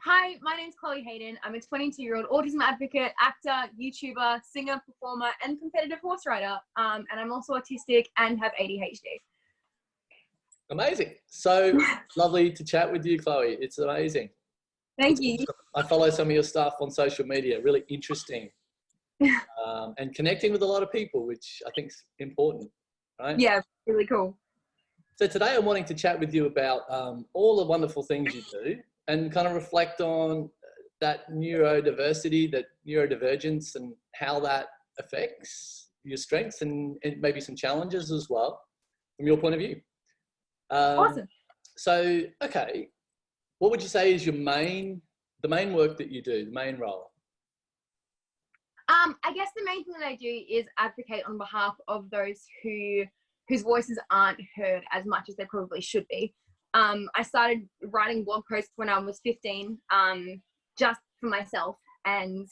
Hi, my name's Chloe Hayden. I'm a 22-year-old autism advocate, actor, YouTuber, singer, performer, and competitive horse rider. And I'm also autistic and have ADHD. Amazing. So lovely to chat with you, Chloe. It's amazing. Thank you. I follow some of your stuff on social media. Really interesting. And connecting with a lot of people, which I think is important, right? Yeah, really cool. So today I'm wanting to chat with you about all the wonderful things you do and kind of reflect on that neurodiversity, that neurodivergence, and how that affects your strengths and maybe some challenges as well from your point of view. Awesome. So, okay, what would you say is the main work that you do, the main role? I guess the main thing that I do is advocate on behalf of those whose voices aren't heard as much as they probably should be. I started writing blog posts when I was 15, just for myself. And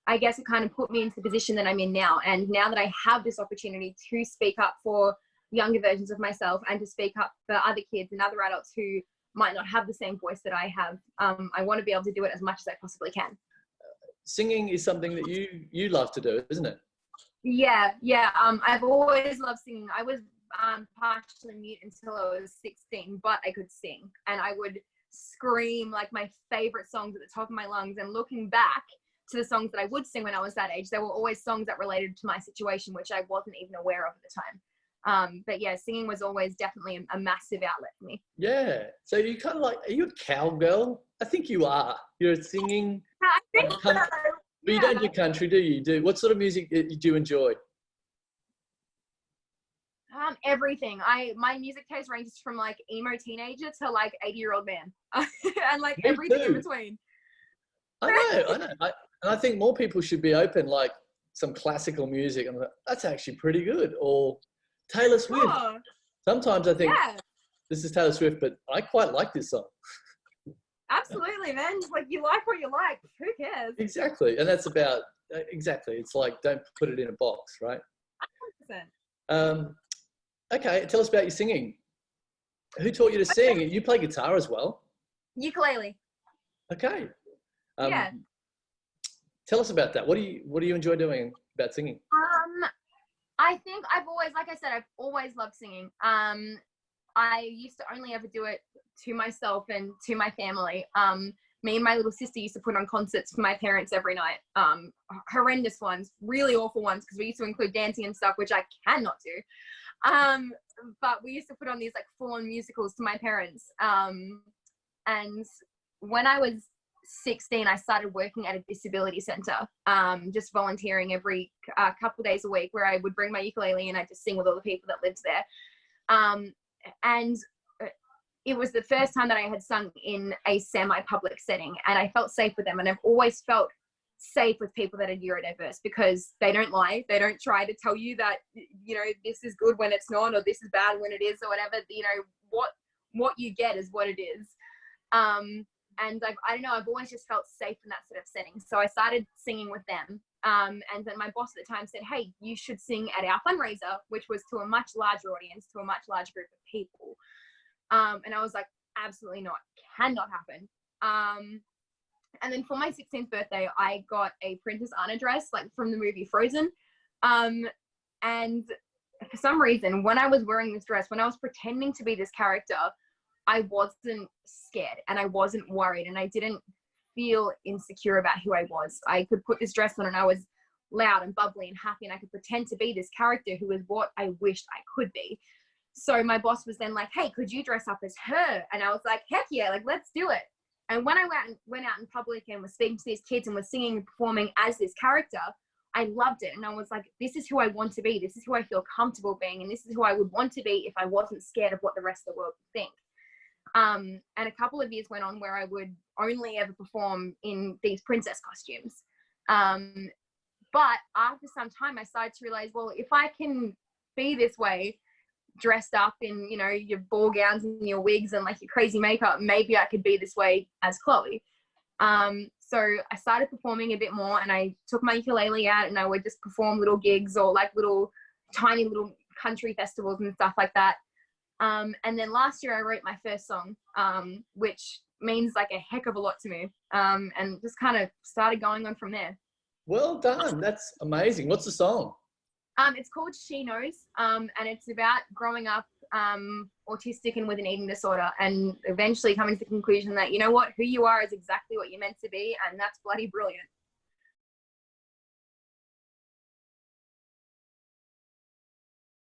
I guess it kind of put me into the position that I'm in now. And now that I have this opportunity to speak up for younger versions of myself and to speak up for other kids and other adults who might not have the same voice that I have, I want to be able to do it as much as I possibly can. Singing is something that you love to do, isn't it? Yeah. I've always loved singing. I was partially mute until I was 16, but I could sing, and I would scream like my favorite songs at the top of my lungs. And looking back to the songs that I would sing when I was that age, they were always songs that related to my situation, which I wasn't even aware of at the time. But yeah, singing was always definitely a massive outlet for me. Yeah. So you kind of like, are you a cowgirl? I think you are. You're singing. I think so. But you don't do country, do you? What sort of music do you enjoy? Everything. My music taste ranges from like emo teenager to like 80-year-old man, and like Me everything too. in between. I know. And I think more people should be open, like some classical music. I'm like, that's actually pretty good. Or Taylor Swift. Oh, Sometimes I think yeah, this is Taylor Swift, but I quite like this song. absolutely, man. Like, you like what you like. Who cares? Exactly. And that's about, exactly. It's like, don't put it in a box, right? 100%. Okay, tell us about your singing. Who taught you to sing? You play guitar as well? Ukulele. Okay. Yeah. Tell us about that. What do you enjoy doing about singing? I think I've always, like I said, I've always loved singing. I used to only ever do it to myself and to my family. Me and my little sister used to put on concerts for my parents every night. Horrendous ones, really awful ones, because we used to include dancing and stuff, which I cannot do. But we used to put on these like full-on musicals to my parents. And when I was 16, I started working at a disability center, just volunteering every couple of days a week, where I would bring my ukulele and I just sing with all the people that lived there. And it was the first time that I had sung in a semi-public setting, and I felt safe with them. And I've always felt safe with people that are neurodiverse, because they don't lie. They don't try to tell you that, you know, this is good when it's not, or this is bad when it is, or whatever. You know, what you get is what it is. And I don't know, I've always just felt safe in that sort of setting. So I started singing with them. And then my boss at the time said, hey, you should sing at our fundraiser, which was to a much larger audience, to a much larger group of people. And I was like, absolutely not, cannot happen. And then for my 16th birthday, I got a Princess Anna dress, like from the movie Frozen. And for some reason, when I was wearing this dress, when I was pretending to be this character, I wasn't scared and I wasn't worried, and I didn't feel insecure about who I was. I could put this dress on and I was loud and bubbly and happy, and I could pretend to be this character who was what I wished I could be. So my boss was then like, hey, could you dress up as her? And I was like, heck yeah, like, let's do it. And when I went out in public and was speaking to these kids and was singing and performing as this character, I loved it. And I was like, this is who I want to be. This is who I feel comfortable being. And this is who I would want to be if I wasn't scared of what the rest of the world would think. And a couple of years went on where I would only ever perform in these princess costumes. But after some time, I started to realize, well, if I can be this way, dressed up in, you know, your ball gowns and your wigs and like your crazy makeup, maybe I could be this way as Chloe. So I started performing a bit more, and I took my ukulele out and I would just perform little gigs or like tiny little country festivals and stuff like that. And then last year I wrote my first song, which means like a heck of a lot to me, and just kind of started going on from there. Well done. That's amazing. What's the song? It's called She Knows, and it's about growing up autistic and with an eating disorder, and eventually coming to the conclusion that, you know what, who you are is exactly what you're meant to be, and that's bloody brilliant.